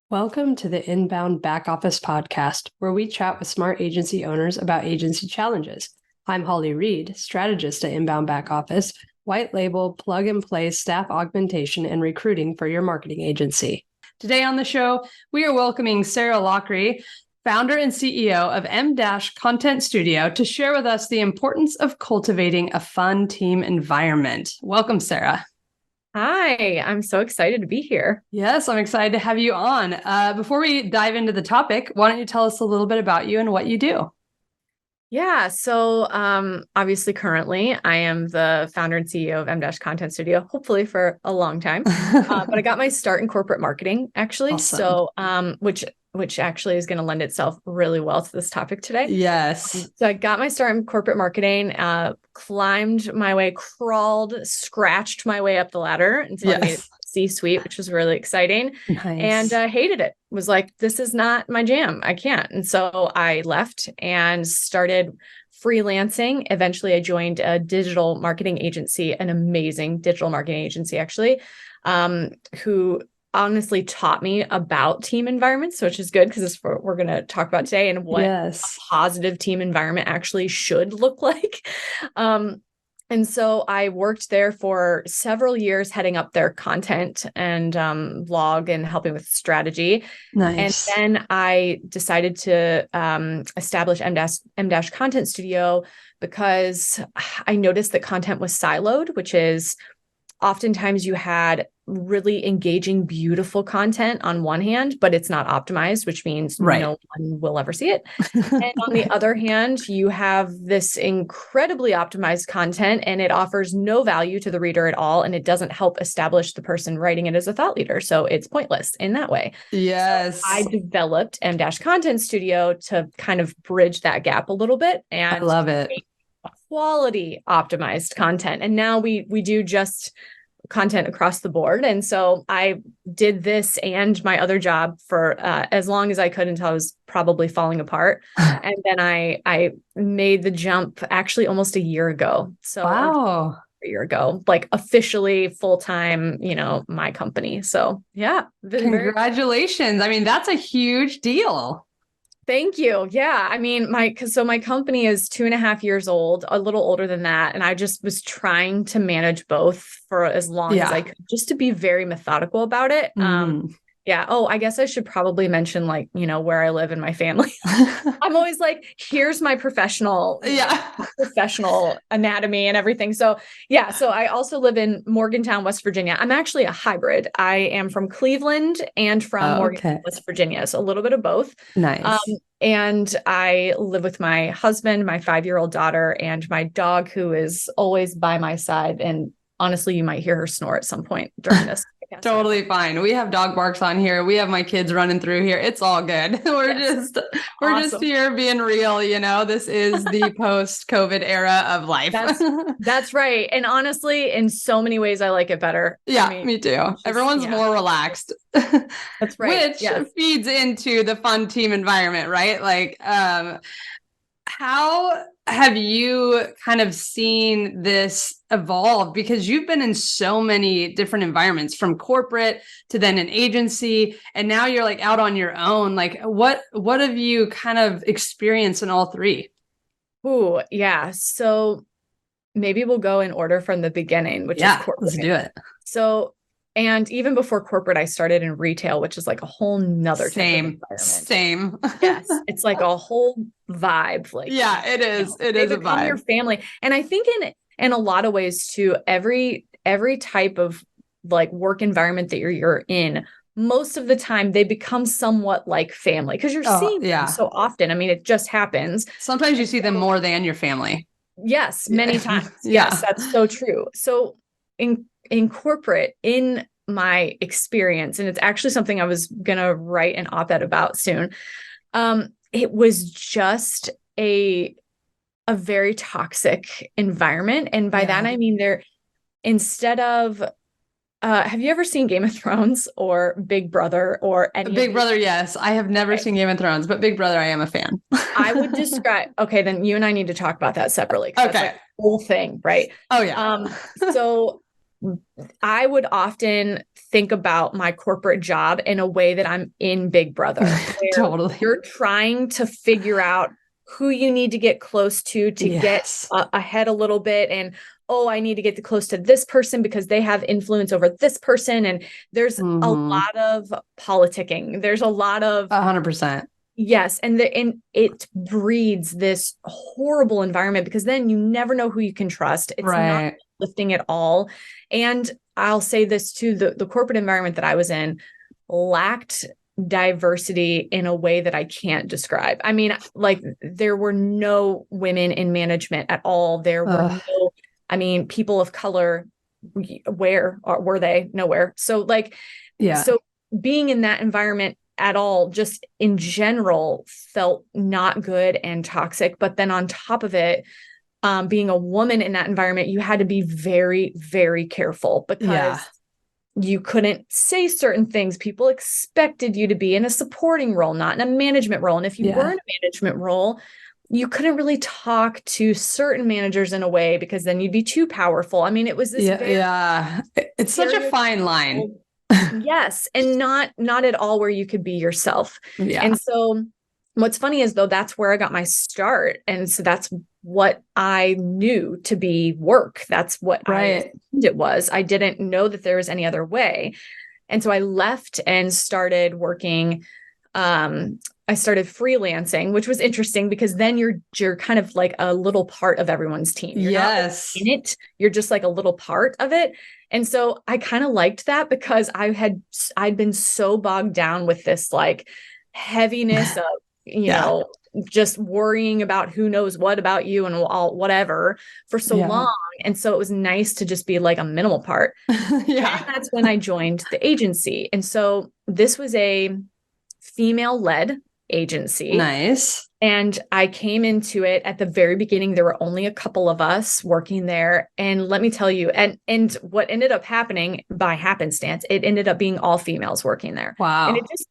Welcome to the Inbound Back Office Podcast, where we chat with smart agency owners about agency challenges. I'm Holly Reed, strategist at Inbound Back Office, white label, plug and play staff augmentation and recruiting for your marketing agency. Today on the show, we are welcoming Sarah Loughry, founder and CEO of M-Content Studio, to share with us the importance of cultivating a fun team environment. Welcome, Sarah. Hi, I'm so excited to be here. Yes, I'm excited to have you on. Before we dive into the topic, why don't you tell us a little bit about you and what you do? Yeah, so obviously currently I am the founder and CEO of M-Content Studio, hopefully for a long time. But I got my start in corporate marketing, actually. Awesome. So which actually is going to lend itself really well to this topic today. Yes. So I got my start in corporate marketing, climbed my way, crawled, scratched my way up the ladder until I made it C-suite, which was really exciting. Nice. And hated it. Was like, this is not my jam. I can't. And so I left and started freelancing. Eventually, I joined a digital marketing agency, an amazing digital marketing agency, actually, who honestly taught me about team environments, which is good because it's what we're going to talk about today and what a positive team environment actually should look like. And so I worked there for several years, heading up their content and blog and helping with strategy. Nice. And then I decided to establish M-Content Studio because I noticed that content was siloed, which is oftentimes you had really engaging, beautiful content on one hand, but it's not optimized, which means no one will ever see it. And on the other hand, you have this incredibly optimized content and it offers no value to the reader at all. And it doesn't help establish the person writing it as a thought leader. So it's pointless in that way. Yes. So I developed M-Content Studio to kind of bridge that gap a little bit. And I love it. Quality optimized content. And now we do just content across the board. And so I did this and my other job for as long as I could until I was probably falling apart. And then I made the jump actually almost a year ago. So wow. A year ago, like officially full-time, my company. So yeah. Congratulations. I mean, that's a huge deal. Thank you. Yeah. I mean, my company is 2.5 years old, a little older than that. And I just was trying to manage both for as long as I could, just to be very methodical about it. Yeah. Oh, I guess I should probably mention where I live in my family. I'm always like, here's my professional anatomy and everything. So yeah. So I also live in Morgantown, West Virginia. I'm actually a hybrid. I am from Cleveland and from Morgantown, West Virginia. So a little bit of both. Nice. And I live with my husband, my 5-year-old daughter, and my dog, who is always by my side. And honestly, you might hear her snore at some point during this. Totally fine. We have dog barks on here. We have my kids running through here. It's all good. We're just here being real. This is the post-COVID era of life. That's right. And honestly, in so many ways, I like it better. Yeah, me too. Everyone's more relaxed. That's right. Which feeds into the fun team environment, right? Like, how have you kind of seen this evolve? Because you've been in so many different environments, from corporate to then an agency, and now you're like out on your own. Like, what have you kind of experienced in all three? Ooh, yeah. So maybe we'll go in order from the beginning, which is corporate. Let's do it. So, and even before corporate, I started in retail, which is like a whole nother Same. Yes. It's like a whole vibe. Like, it is. It is a vibe. Your family. And I think in a lot of ways too, every type of like work environment that you're in, most of the time they become somewhat like family because you're seeing them so often. I mean, it just happens. Sometimes you see them more than your family. Yes, many times. Yes, that's so true. So in corporate, in my experience, and it's actually something I was going to write an op-ed about soon. It was just a very toxic environment. And by that, I mean, instead of, have you ever seen Game of Thrones or Big Brother or any Big Brother? Yes. I have never seen Game of Thrones, but Big Brother, I am a fan. I would describe, okay, then you and I need to talk about that separately. Okay. That's like the whole thing, right? Oh yeah. So I would often think about my corporate job in a way that I'm in Big Brother. Totally. You're trying to figure out who you need to get close to Yes. get ahead a little bit. And, oh, I need to get close to this person because they have influence over this person. And there's a lot of politicking. There's a lot of 100%. Yes. And it breeds this horrible environment because then you never know who you can trust. It's not lifting at all. And I'll say this too, the corporate environment that I was in lacked diversity in a way that I can't describe. I mean, like there were no women in management at all. There were people of color, where were they? Nowhere. So so being in that environment at all, just in general, felt not good and toxic. But then on top of it, being a woman in that environment, you had to be very, very careful because you couldn't say certain things. People expected you to be in a supporting role, not in a management role. And if you were in a management role, you couldn't really talk to certain managers in a way because then you'd be too powerful. I mean, it was this it's such a fine line. Yes. And not at all where you could be yourself. Yeah. And so what's funny is though, that's where I got my start. And so that's what I knew to be work. That's what it was. I didn't know that there was any other way. And so I left and started working. I started freelancing, which was interesting because then you're kind of like a little part of everyone's team. You're not in it. You're just like a little part of it. And so I kind of liked that because I'd been so bogged down with this like heaviness of, you know, just worrying about who knows what about you and all whatever for so long. And so it was nice to just be like a minimal part. And that's when I joined the agency. And so this was a female-led agency. Nice. And I came into it at the very beginning. There were only a couple of us working there. And let me tell you, and what ended up happening by happenstance, it ended up being all females working there. Wow. And it just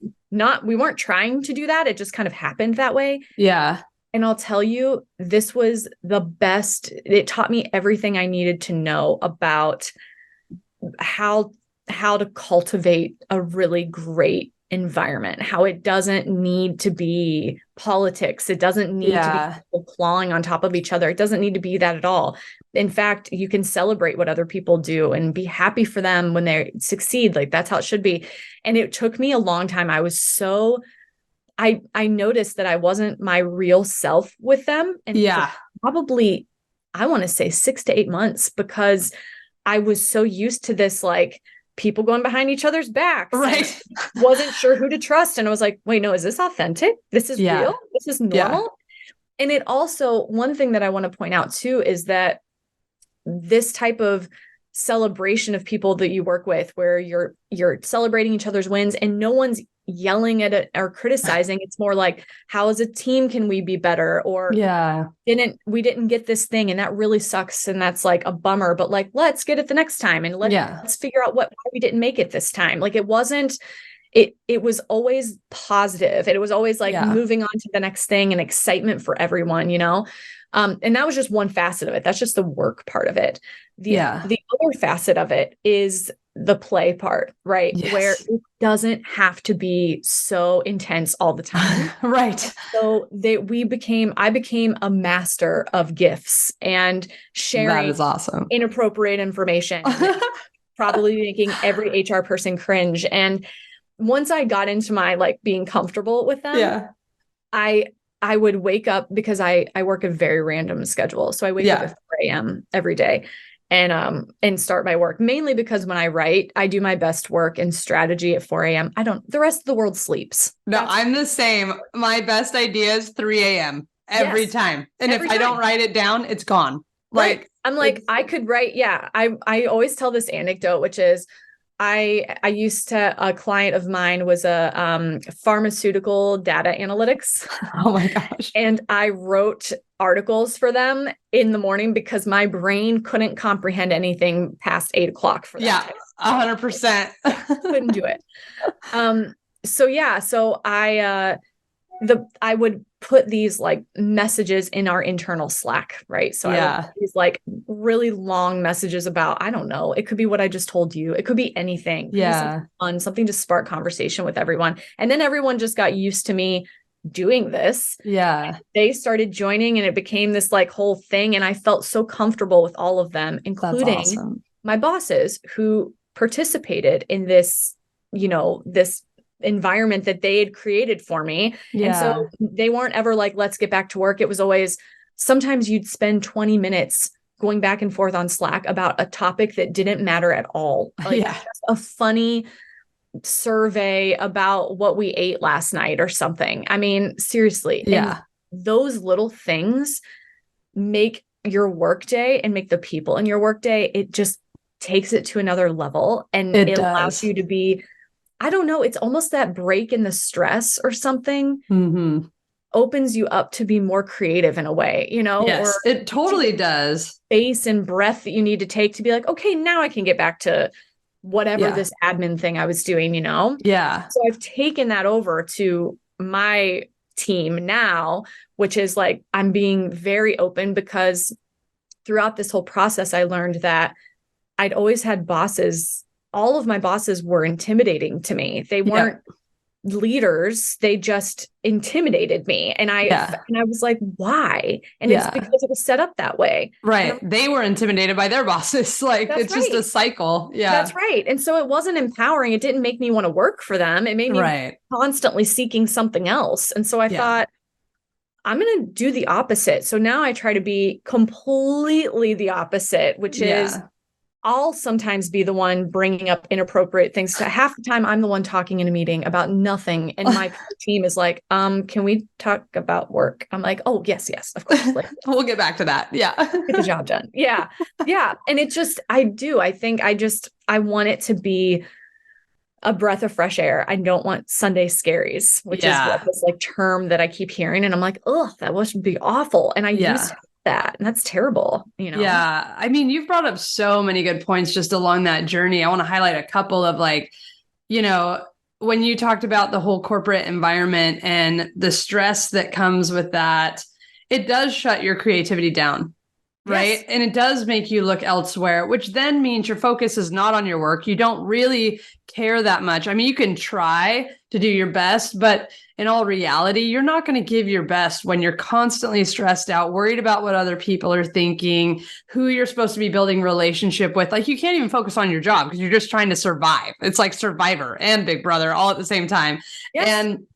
we weren't trying to do that. It just kind of happened that way. Yeah. And I'll tell you, this was the best. It taught me everything I needed to know about how to cultivate a really great environment, how it doesn't need to be politics. It doesn't need to be people clawing on top of each other. It doesn't need to be that at all. In fact, you can celebrate what other people do and be happy for them when they succeed. Like that's how it should be. And it took me a long time. I was I noticed that I wasn't my real self with them. And probably, I want to say 6 to 8 months because I was so used to this, like, people going behind each other's backs. Right. Wasn't sure who to trust. And I was like, wait, no, is this authentic? This is real? This is normal? Yeah. And it also, one thing that I want to point out too, is that this type of celebration of people that you work with, where you're celebrating each other's wins and no one's yelling at it or criticizing. It's more like, how as a team can we be better? Or we didn't get this thing and that really sucks. And that's like a bummer, but like, let's get it the next time. And let's figure out why we didn't make it this time. Like it wasn't, it was always positive. It was always like moving on to the next thing and excitement for everyone, you know? And that was just one facet of it. That's just the work part of it. The other facet of it is the play part, right? Yes. Where it doesn't have to be so intense all the time. Right. So I became a master of gifts and sharing that is awesome. Inappropriate information, probably making every HR person cringe. And once I got into my like being comfortable with them, I would wake up because I work a very random schedule. So I wake up at 4 a.m. every day and start my work, mainly because when I write, I do my best work and strategy at 4 a.m. The rest of the world sleeps. No, I'm the same. My best idea is 3 a.m. every time. And if I don't write it down, it's gone. Like, right. I'm like, I could write. Yeah. I always tell this anecdote, which is, I used to, a client of mine was a pharmaceutical data analytics. Oh my gosh. And I wrote articles for them in the morning because my brain couldn't comprehend anything past 8 o'clock for that. Yeah, 100%. Couldn't do it. So I I would put these like messages in our internal Slack, right? So I would put these like really long messages about, I don't know, it could be what I just told you. It could be anything. It could be something fun, something to spark conversation with everyone. And then everyone just got used to me doing this. Yeah. They started joining and it became this like whole thing. And I felt so comfortable with all of them, including my bosses who participated in this, this environment that they had created for me. Yeah. And so they weren't ever like, let's get back to work. It was always, sometimes you'd spend 20 minutes going back and forth on Slack about a topic that didn't matter at all. Like just a funny survey about what we ate last night or something. I mean, seriously. Yeah. And those little things make your workday and make the people in your workday, it just takes it to another level. And it allows you to be, I don't know, it's almost that break in the stress or something opens you up to be more creative in a way, Yes, or it totally does. Space and breath that you need to take to be like, okay, now I can get back to whatever this admin thing I was doing, Yeah. So I've taken that over to my team now, which is like, I'm being very open because throughout this whole process, I learned that I'd always had bosses. All of my bosses were intimidating to me. They weren't leaders. They just intimidated me. And I was like, why? And it's because it was set up that way. Right. They were intimidated by their bosses. Like it's just a cycle. Yeah. That's right. And so it wasn't empowering. It didn't make me want to work for them. It made me constantly seeking something else. And so I thought, I'm going to do the opposite. So now I try to be completely the opposite, which is I'll sometimes be the one bringing up inappropriate things. So half the time I'm the one talking in a meeting about nothing. And my team is like, can we talk about work? I'm like, oh, yes, of course. Like, we'll get back to that. Yeah. Get the job done. Yeah. Yeah. And it just, I think I want it to be a breath of fresh air. I don't want Sunday scaries, which is what this like term that I keep hearing. And I'm like, oh, that would be awful. And I used to that. And that's terrible, Yeah. I mean, you've brought up so many good points just along that journey. I want to highlight a couple of like, when you talked about the whole corporate environment and the stress that comes with that, it does shut your creativity down. Right. Yes. And it does make you look elsewhere, which then means your focus is not on your work. You don't really care that much. I mean, you can try to do your best, but in all reality, you're not going to give your best when you're constantly stressed out, worried about what other people are thinking, who you're supposed to be building relationship with. Like you can't even focus on your job because you're just trying to survive. It's like Survivor and Big Brother all at the same time. Yes. And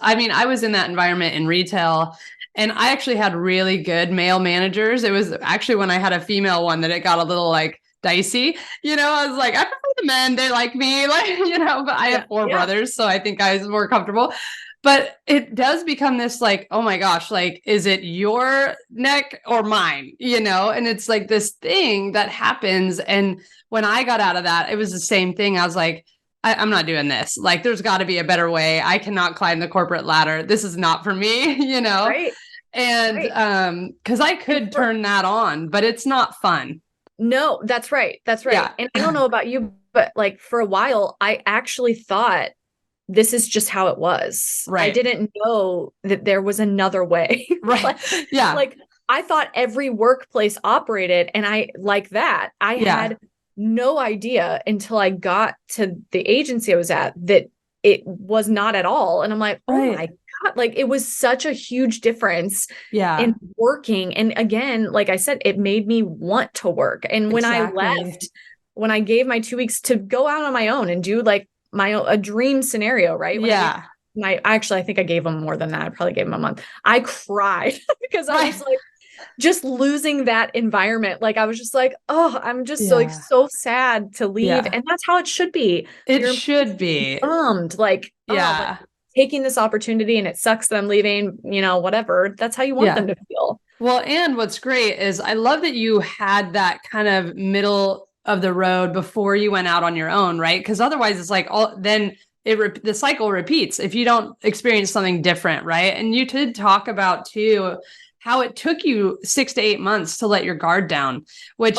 I was in that environment in retail. And I actually had really good male managers. It was actually when I had a female one that it got a little like dicey. I was like, I prefer the men. They like me, but I have four brothers. So I think I was more comfortable. But it does become this like, oh my gosh, like, is it your neck or mine? And it's like this thing that happens. And when I got out of that, it was the same thing. I was like, I'm not doing this. Like, there's got to be a better way. I cannot climb the corporate ladder. This is not for me, Right. And because I could turn that on, but it's not fun. No, that's right. That's right. Yeah. And I don't know about you, but like for a while, I actually thought this is just how it was. Right. I didn't know that there was another way. Right. Like I thought every workplace operated, and I had no idea until I got to the agency I was at that it was not at all. And I'm like, oh my God, like it was such a huge difference in working. And again, like I said, it made me want to work. And when I left, when I gave my 2 weeks to go out on my own and do like a dream scenario, right? I think I gave them more than that. I probably gave them a month. I cried because I was like, just losing that environment. Like, I was just like, oh, I'm just so sad to leave. Yeah. And that's how it should be. It should be bummed. Like, taking this opportunity and it sucks that I'm leaving, whatever. That's how you want them to feel. Well, and what's great is I love that you had that kind of middle of the road before you went out on your own, right? Because otherwise it's like, the cycle repeats if you don't experience something different, right? And you did talk about too, how it took you 6 to 8 months to let your guard down, which,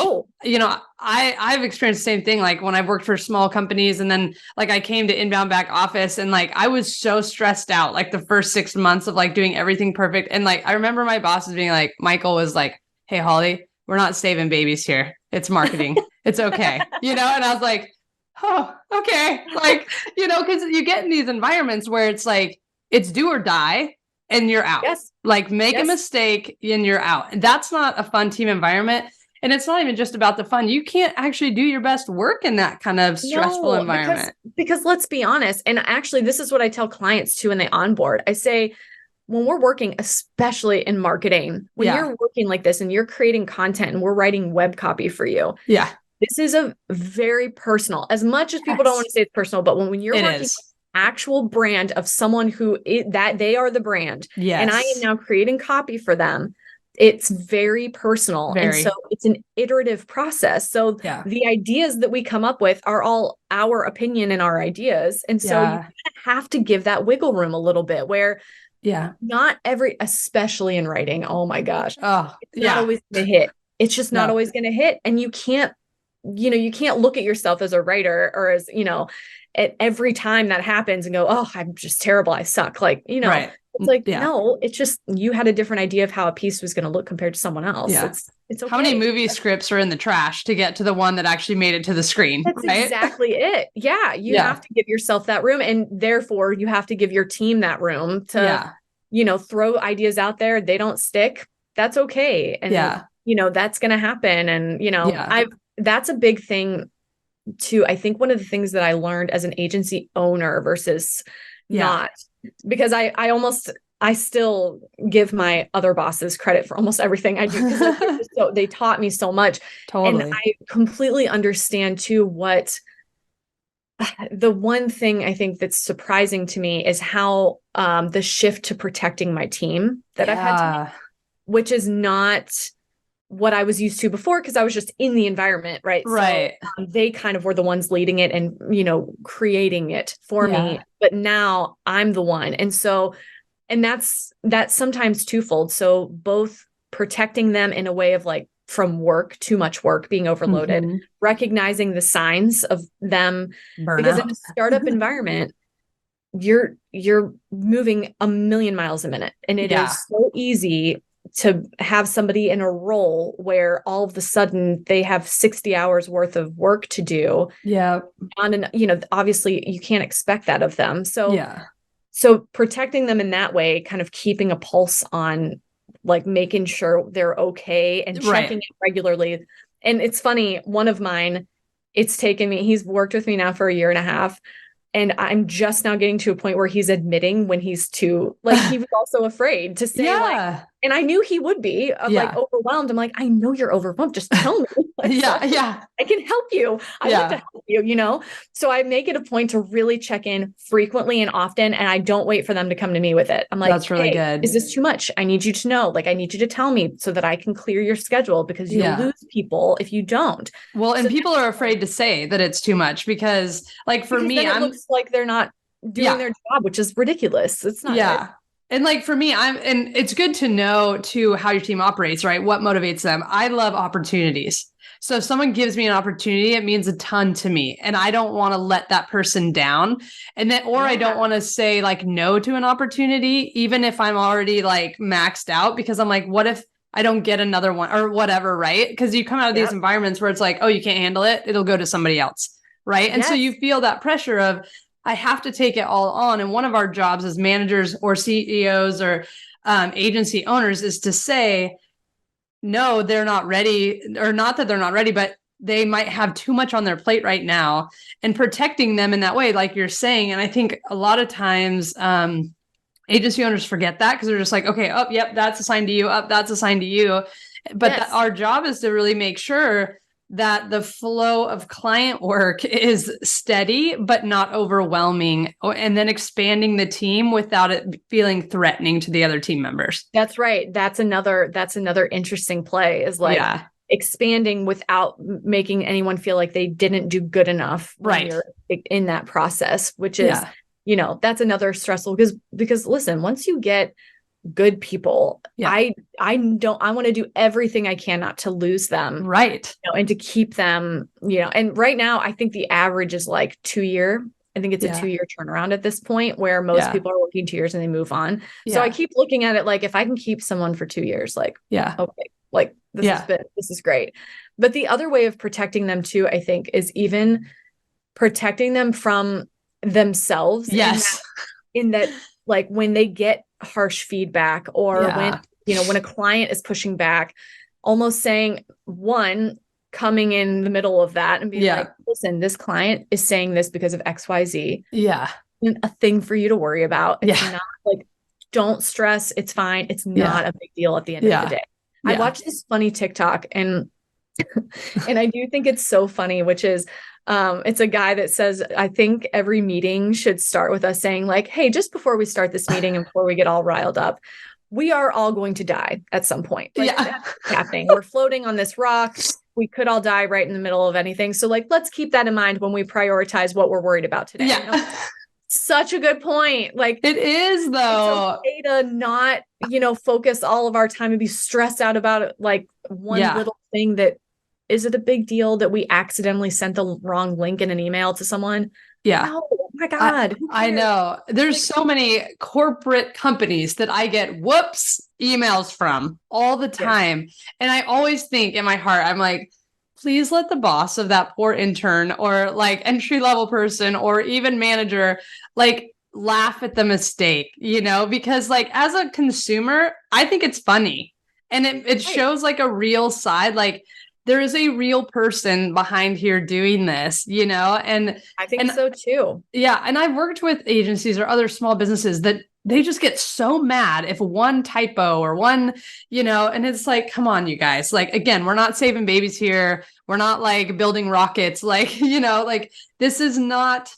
I've experienced the same thing. Like when I've worked for small companies and then like I came to inbound back office and like, I was so stressed out, like the first 6 months of like doing everything perfect. And like, I remember my bosses being like, Michael was like, hey, Holly, we're not saving babies here. It's marketing. It's okay. And I was like, oh, okay. Like, cause you get in these environments where it's like, it's do or die and you're out. Yes. Like make a mistake and you're out. And that's not a fun team environment. And it's not even just about the fun. You can't actually do your best work in that kind of stressful environment. Because let's be honest. And actually, this is what I tell clients too when they onboard. I say, when we're working, especially in marketing, when you're working like this and you're creating content and we're writing web copy for you. Yeah. This is a very personal, as much as people don't want to say it's personal, but when you're working with actual brand of someone that they are the brand. Yes. And I am now creating copy for them. It's very personal. And so it's an iterative process. So the ideas that we come up with are all our opinion and our ideas. And so you have to give that wiggle room a little bit where not especially in writing, oh my gosh, it's not always going to hit. It's just not always going to hit. And you can't look at yourself as a writer or as, at every time that happens and go, oh, I'm just terrible. I suck. Like, it's like, no, it's just, you had a different idea of how a piece was going to look compared to someone else. Yeah. It's okay. How many movie scripts are in the trash to get to the one that actually made it to the screen? That's exactly it. Yeah. You have to give yourself that room. And therefore you have to give your team that room to, throw ideas out there. They don't stick. That's okay. And, that's going to happen. And, that's a big thing too. I think one of the things that I learned as an agency owner versus not, because I still give my other bosses credit for almost everything I do because they taught me so much. Totally. And I completely understand too what the one thing I think that's surprising to me is how the shift to protecting my team that I've had to make, which is not what I was used to before, because I was just in the environment, right? Right. So they kind of were the ones leading it and, creating it for me. But now I'm the one. And so, and that's sometimes twofold. So both protecting them in a way of like from work, too much work, being overloaded, recognizing the signs of them. Burnout. Because in a startup environment, you're moving a million miles a minute. And it is so easy to have somebody in a role where all of a sudden they have 60 hours worth of work to do. Yeah. And, obviously you can't expect that of them. So, so protecting them in that way, kind of keeping a pulse on like making sure they're okay and checking it regularly. And it's funny, one of mine, he's worked with me now for 1.5 years. And I'm just now getting to a point where he's admitting when he's too, like, he was also afraid to say, like, and I knew he would be like overwhelmed. I'm like, I know you're overwhelmed. Just tell me. Like, I can help you. I want to help you, So I make it a point to really check in frequently and often. And I don't wait for them to come to me with it. I'm like, that's really good. Is this too much? I need you to know, like, I need you to tell me so that I can clear your schedule because you'll lose people if you don't. Well, and people are afraid to say that it's too much because like for me, it looks like they're not doing their job, which is ridiculous. It's not good. And like for me, and it's good to know too how your team operates, right? What motivates them. I love opportunities. So if someone gives me an opportunity, it means a ton to me. And I don't want to let that person down. And then, or I don't want to say like no to an opportunity, even if I'm already like maxed out, because I'm like, what if I don't get another one or whatever, right? Because you come out of these environments where it's like, oh, you can't handle it. It'll go to somebody else. Right. And so you feel that pressure of, I have to take it all on. And one of our jobs as managers or CEOs or agency owners is to say, no, they're not ready, or not that they're not ready, but they might have too much on their plate right now, and protecting them in that way, like you're saying. And I think a lot of times agency owners forget that because they're just like, okay, that's assigned to you. That's assigned to you. But our job is to really make sure that the flow of client work is steady, but not overwhelming, and then expanding the team without it feeling threatening to the other team members. That's right. That's another interesting play is like expanding without making anyone feel like they didn't do good enough when you're in that process, which is, that's another stressful because listen, once you get good people. Yeah. I want to do everything I can not to lose them. Right. And to keep them, and right now I think the average is like 2-year. I think it's a 2-year turnaround at this point where most people are working 2 years and they move on. So I keep looking at it like, if I can keep someone for 2 years, like, okay, like this is great. But the other way of protecting them too, I think, is even protecting them from themselves. Yes. In that, like when they get harsh feedback or when a client is pushing back, almost saying coming in the middle of that and be like, listen, this client is saying this because of XYZ. Yeah. A thing for you to worry about. It's not like, don't stress. It's fine. It's not a big deal at the end of the day. I watched this funny TikTok and I do think it's so funny, which is, it's a guy that says, I think every meeting should start with us saying like, hey, just before we start this meeting and before we get all riled up, we are all going to die at some point. Like, that's happening. We're floating on this rock. We could all die right in the middle of anything. So like, let's keep that in mind when we prioritize what we're worried about today. Yeah. Such a good point. Like, it is though. It's okay to not, focus all of our time and be stressed out about it. Like one little thing that, is it a big deal that we accidentally sent the wrong link in an email to someone? Yeah. Oh my God. I know. There's so many corporate companies that I get emails from all the time. Yes. And I always think in my heart, I'm like, please let the boss of that poor intern or like entry level person or even manager, like laugh at the mistake, because like as a consumer, I think it's funny and it shows like a real side. Like, there is a real person behind here doing this, and I think so too. Yeah. And I've worked with agencies or other small businesses that they just get so mad if one typo or one, and it's like, come on, you guys, like, again, we're not saving babies here. We're not like building rockets, like, like this is not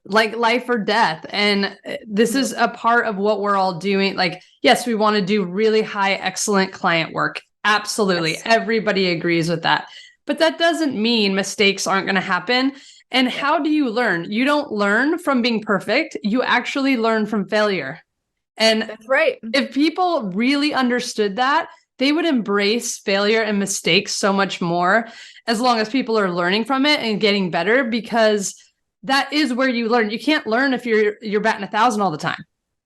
like life or death. And this is a part of what we're all doing. Like, yes, we want to do really high, excellent client work. Absolutely. Yes. Everybody agrees with that. But that doesn't mean mistakes aren't going to happen. And how do you learn? You don't learn from being perfect. You actually learn from failure. And that's right. If people really understood that, they would embrace failure and mistakes so much more, as long as people are learning from it and getting better, because that is where you learn. You can't learn if you're batting 1,000 all the time.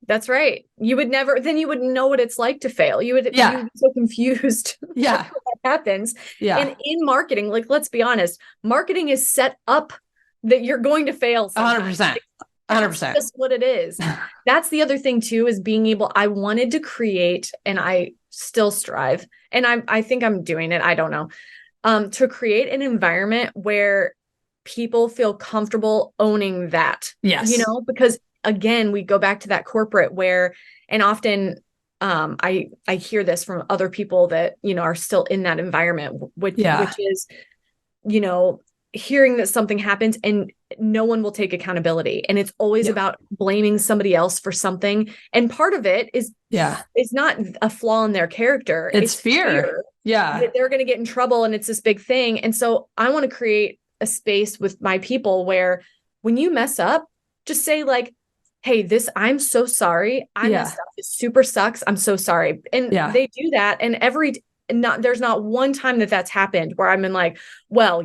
That's right. You would never, then you wouldn't know what it's like to fail. You would be so confused. Yeah. What happens. Yeah. And in marketing, like, let's be honest, marketing is set up that you're going to fail. 100%. 100%. That's just what it is. That's the other thing too, is being able, I wanted to create, and I still strive, and I think I'm doing it. I don't know, to create an environment where people feel comfortable owning that. Yes. Because again, we go back to that corporate where, and often I hear this from other people that, are still in that environment, which is, hearing that something happens and no one will take accountability. And it's always about blaming somebody else for something. And part of it is, it's not a flaw in their character. It's fear. Yeah. That they're going to get in trouble and it's this big thing. And so I want to create a space with my people where when you mess up, just say like, hey, I'm so sorry. I messed up. It super sucks. I'm so sorry. And they do that. And there's not one time that's happened where I'm in like, well,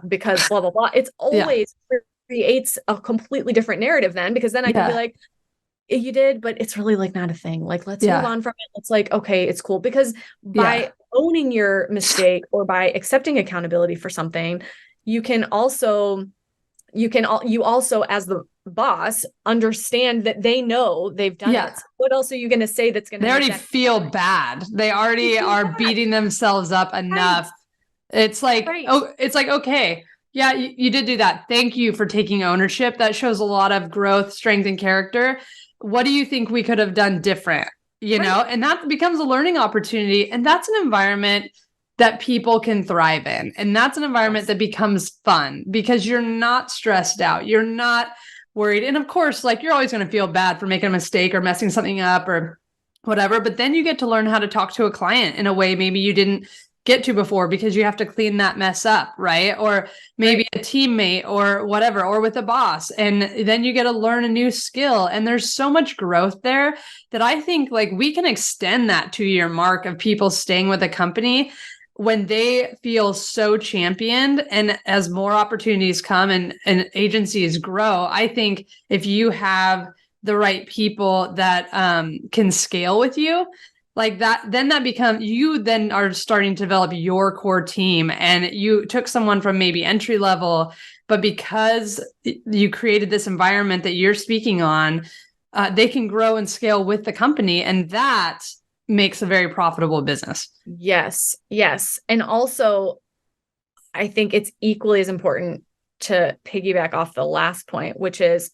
because blah, blah, blah. It's always creates a completely different narrative then, because then I can be like, you did, but it's really like not a thing. Like, let's move on from it. It's like, okay, it's cool. Because by owning your mistake or by accepting accountability for something, you also as the boss understand that they know they've done it. So what else are you going to say that's going to? They already feel bad. They already are beating themselves up enough. Right. It's like, okay, yeah, you did do that. Thank you for taking ownership. That shows a lot of growth, strength, and character. What do you think we could have done different? And that becomes a learning opportunity. And that's an environment that people can thrive in. And that's an environment that becomes fun because you're not stressed out. You're not worried. And of course, like, you're always going to feel bad for making a mistake or messing something up or whatever, but then you get to learn how to talk to a client in a way maybe you didn't get to before because you have to clean that mess up, right? Or maybe a teammate or whatever, or with a boss. And then you get to learn a new skill. And there's so much growth there that I think like we can extend that 2-year mark of people staying with a company when they feel so championed. And as more opportunities come and agencies grow, I think if you have the right people that can scale with you, like that, then that becomes, you then are starting to develop your core team, and you took someone from maybe entry level, but because you created this environment that you're speaking on, they can grow and scale with the company. And that makes a very profitable business. Yes. Yes. And also, I think it's equally as important to piggyback off the last point, which is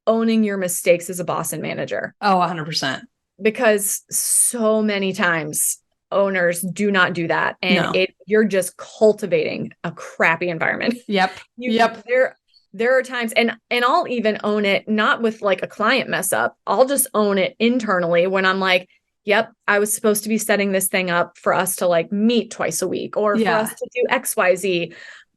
owning your mistakes as a boss and manager. Oh, 100%. Because so many times owners do not do that. And you're just cultivating a crappy environment. Yep. There are times, and I'll even own it, not with like a client mess up. I'll just own it internally when I'm like, yep, I was supposed to be setting this thing up for us to like meet twice a week or for us to do XYZ.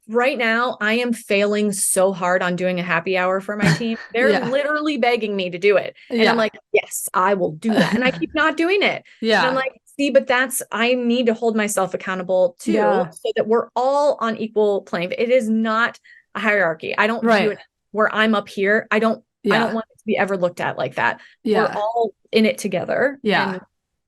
Right now, I am failing so hard on doing a happy hour for my team. They're literally begging me to do it. And I'm like, yes, I will do that. And I keep not doing it. And I'm like, see, but I need to hold myself accountable too, so that we're all on equal plane. It is not a hierarchy. I don't do it where I'm up here. I don't want it to be ever looked at like that. We're all in it together.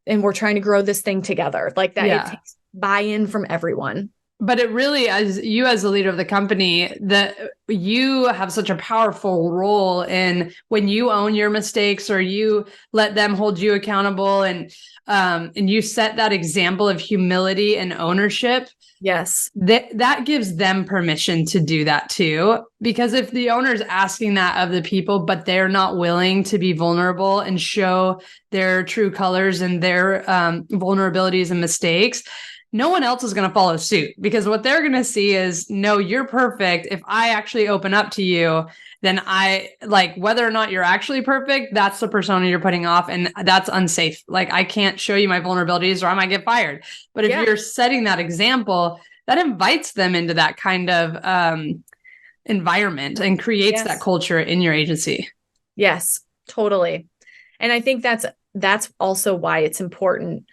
And we're trying to grow this thing together like that. It takes buy-in from everyone. But it really, as the leader of the company, that you have such a powerful role in when you own your mistakes or you let them hold you accountable, and you set that example of humility and ownership. Yes. That gives them permission to do that too. Because if the owner's asking that of the people, but they're not willing to be vulnerable and show their true colors and their vulnerabilities and mistakes, no one else is going to follow suit, because what they're going to see is, no, you're perfect. If I actually open up to you, then I like, whether or not you're actually perfect, that's the persona you're putting off. And that's unsafe. Like, I can't show you my vulnerabilities or I might get fired. But if you're setting that example, that invites them into that kind of environment and creates that culture in your agency. Yes, totally. And I think that's also why it's important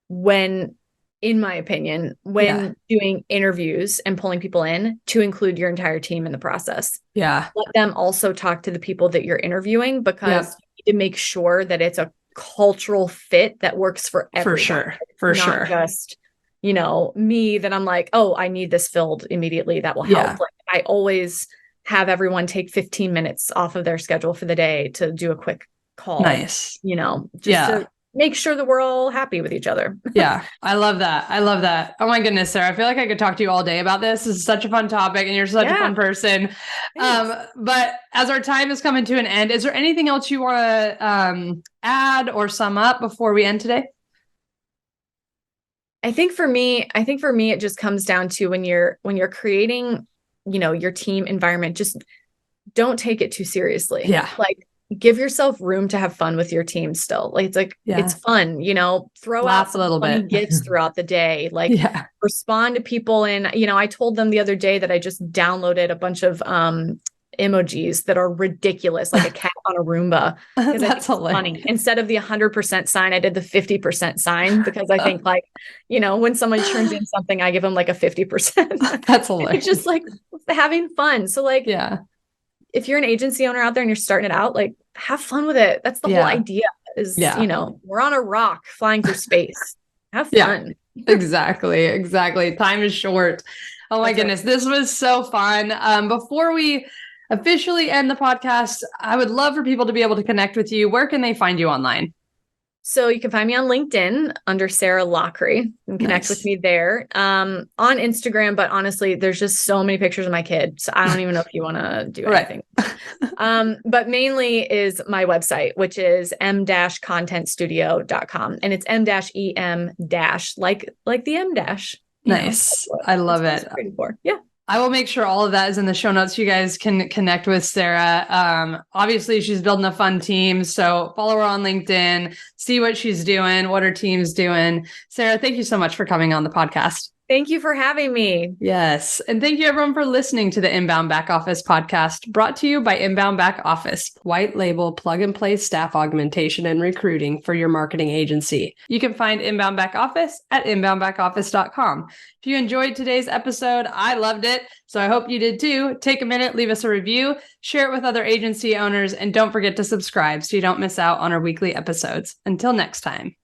when, in my opinion, when doing interviews and pulling people in, to include your entire team in the process. Yeah. Let them also talk to the people that you're interviewing, because you need to make sure that it's a cultural fit that works for everyone. For sure. Not just, me, that I'm like, oh, I need this filled immediately. That will help. Like, I always have everyone take 15 minutes off of their schedule for the day to do a quick call. Nice. To make sure that we're all happy with each other. Yeah. I love that. Oh my goodness, Sarah. I feel like I could talk to you all day about this. This is such a fun topic and you're such a fun person. But as our time is coming to an end, is there anything else you want to add or sum up before we end today? I think for me, it just comes down to when you're creating, your team environment, just don't take it too seriously. Yeah. Like, give yourself room to have fun with your team still. Like, it's fun, throw out some little funny gifts throughout the day, respond to people. And, I told them the other day that I just downloaded a bunch of emojis that are ridiculous, like a cat on a Roomba. That's funny. Instead of the 100% sign, I did the 50% sign, because I think when someone turns in something, I give them like a 50%. That's hilarious. It's just like having fun. So if you're an agency owner out there and you're starting it out, like, have fun with it. That's the whole idea is, we're on a rock flying through space. Have fun. Exactly. Time is short. Oh my goodness. This was so fun. Before we officially end the podcast, I would love for people to be able to connect with you. Where can they find you online? So you can find me on LinkedIn under Sarah Loughry and connect with me there. On Instagram, but honestly, there's just so many pictures of my kids. So I don't even know if you want to do anything. But mainly is my website, which is m-contentstudio.com. And it's m-em- like the M dash. Nice. I love it. Yeah. I will make sure all of that is in the show notes. You guys can connect with Sarah. Obviously, she's building a fun team. So follow her on LinkedIn, see what she's doing, what her team's doing. Sarah, thank you so much for coming on the podcast. Thank you for having me. Yes. And thank you everyone for listening to the Inbound Back Office podcast, brought to you by Inbound Back Office, white label plug and play staff augmentation and recruiting for your marketing agency. You can find Inbound Back Office at inboundbackoffice.com. If you enjoyed today's episode, I loved it. So I hope you did too. Take a minute, leave us a review, share it with other agency owners, and don't forget to subscribe so you don't miss out on our weekly episodes. Until next time.